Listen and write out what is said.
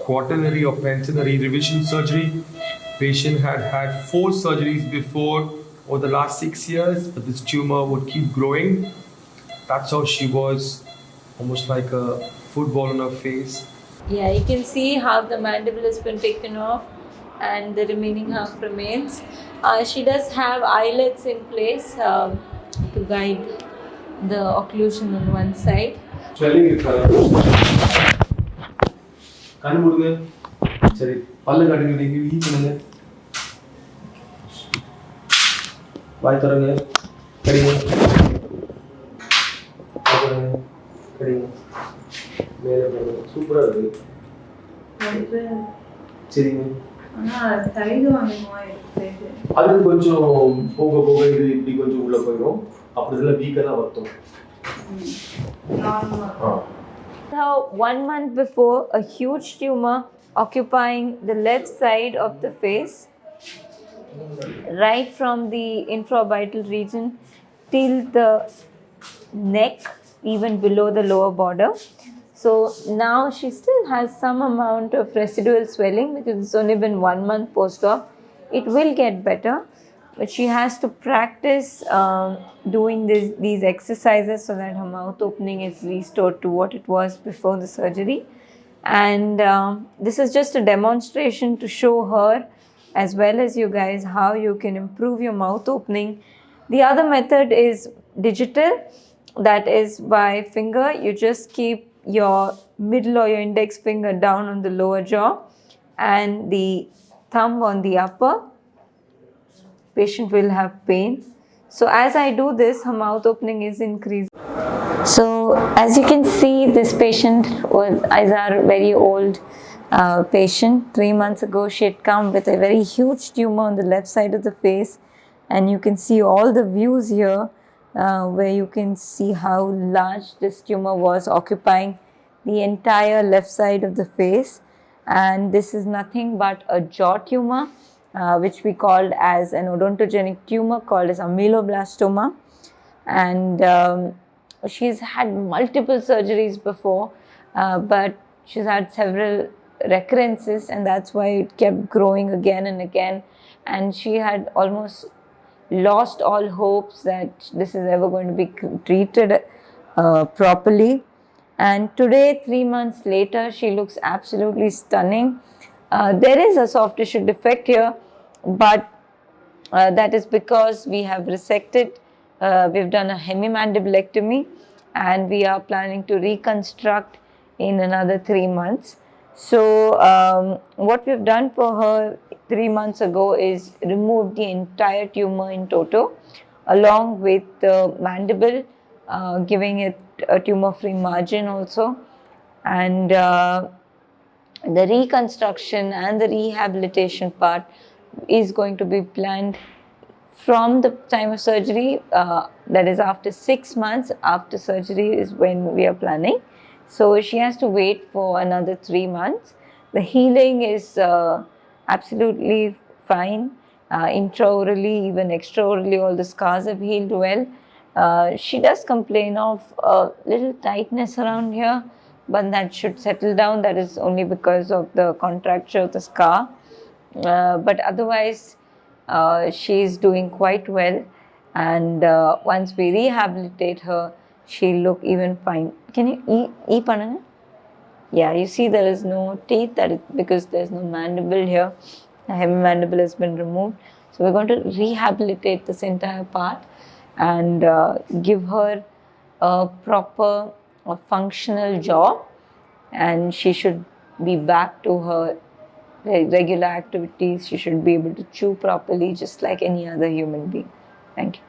quaternary or pentenary revision surgery. Patient had had 4 surgeries before over the last 6 years, but this tumor would keep growing. That's how she was, almost like a football on her face. Yeah, you can see how the mandible has been taken off and the remaining half remains. She does have eyelids in place to guide the occlusion on one side. Swelling is கண்ணு மூடுங்க. சரி பல்ல காட்டுங்க. நீங்க ஈ பண்ணுங்க. வாய் திறங்க. கடிங்க. கடிங்க. கடிங்க. மேலே போங்க. சூப்பரா இருக்கு. சரிங்க. ஆனா தைது வாங்குமா இருக்கு. அது கொஞ்சம் போக போக இது இப்படி கொஞ்சம் உள்ள போயிடும். அப்படி இதெல்லாம் வீக்கா வரும். Now, 1 month before, a huge tumor occupying the left side of the face, right from the infraorbital region till the neck, even below the lower border. So now she still has some amount of residual swelling because it's only been 1 month post-op. It will get better, but she has to practice doing these exercises so that her mouth opening is restored to what it was before the surgery. And this is just a demonstration to show her as well as you guys how you can improve your mouth opening. The other method is digital, that is by finger. You just keep your middle or your index finger down on the lower jaw and the thumb on the upper. Patient will have pain. So as I do this, her mouth opening is increased. So as you can see, this patient is our very old patient. 3 months ago, she had come with a very huge tumor on the left side of the face, and you can see all the views here where you can see how large this tumor was, occupying the entire left side of the face. And this is nothing but a jaw tumor, which we called as an odontogenic tumor called as ameloblastoma. And she's had multiple surgeries before, but she's had several recurrences, and that's why it kept growing again and again. And she had almost lost all hopes that this is ever going to be treated properly. And today, 3 months later, she looks absolutely stunning. There is a soft tissue defect here, but that is because we have resected. We've done a hemimandibulectomy, and we are planning to reconstruct in another 3 months. So what we've done for her 3 months ago is remove the entire tumor in toto, along with the mandible, giving it a tumor-free margin also. And the reconstruction and the rehabilitation part is going to be planned from the time of surgery, that is after 6 months after surgery is when we are planning. So she has to wait for another 3 months. The healing is absolutely fine. Intraorally, even extraorally, all the scars have healed well. She does complain of a little tightness around here, but that should settle down. That is only because of the contracture of the scar. But otherwise, she's doing quite well, and once we rehabilitate her, she'll look even fine. Can you eat pananga? Yeah, you see there is no teeth, that is because there's no mandible here. The hemimandible has been removed. So we're going to rehabilitate this entire part and give her a proper functional jaw, and she should be back to her regular activities. She should be able to chew properly just like any other human being. Thank you.